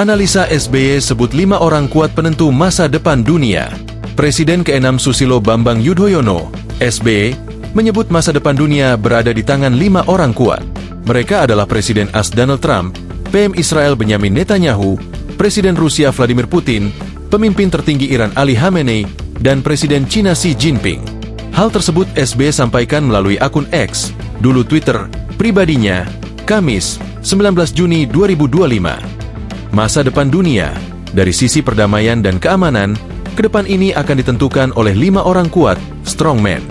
Analisa SBY sebut 5 orang kuat penentu masa depan dunia. Presiden ke-6 Susilo Bambang Yudhoyono, SBY, menyebut masa depan dunia berada di tangan 5 orang kuat. Mereka adalah Presiden AS Donald Trump, PM Israel Benyamin Netanyahu, Presiden Rusia Vladimir Putin, pemimpin tertinggi Iran Ali Khamenei, dan Presiden China Xi Jinping. Hal tersebut SBY sampaikan melalui akun X, dulu Twitter, pribadinya, Kamis, 19 Juni 2025. Masa depan dunia, dari sisi perdamaian dan keamanan, ke depan ini akan ditentukan oleh 5 orang kuat, strongman.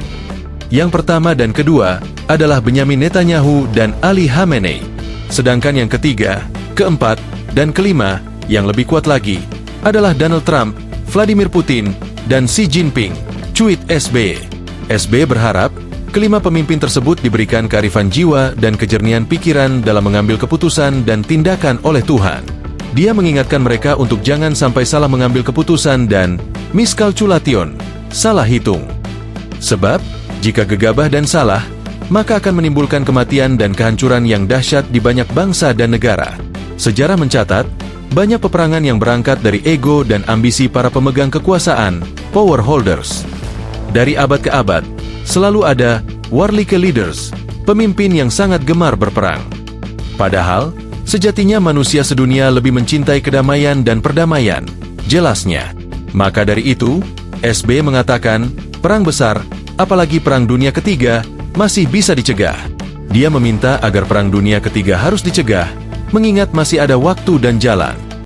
Yang pertama dan kedua adalah Benyamin Netanyahu dan Ali Khamenei. Sedangkan yang ketiga, keempat, dan kelima, yang lebih kuat lagi, adalah Donald Trump, Vladimir Putin, dan Xi Jinping, cuit SBY. SBY berharap, kelima pemimpin tersebut diberikan kearifan jiwa dan kejernihan pikiran dalam mengambil keputusan dan tindakan oleh Tuhan. Dia mengingatkan mereka untuk jangan sampai salah mengambil keputusan dan miskalculation, salah hitung. Sebab, jika gegabah dan salah, maka akan menimbulkan kematian dan kehancuran yang dahsyat di banyak bangsa dan negara. Sejarah mencatat, banyak peperangan yang berangkat dari ego dan ambisi para pemegang kekuasaan, power holders. Dari abad ke abad, selalu ada warlike leaders, pemimpin yang sangat gemar berperang. Padahal, sejatinya manusia sedunia lebih mencintai kedamaian dan perdamaian, jelasnya. Maka dari itu, SBY mengatakan, perang besar, apalagi perang dunia ketiga, masih bisa dicegah. Dia meminta agar perang dunia ketiga harus dicegah, mengingat masih ada waktu dan jalan.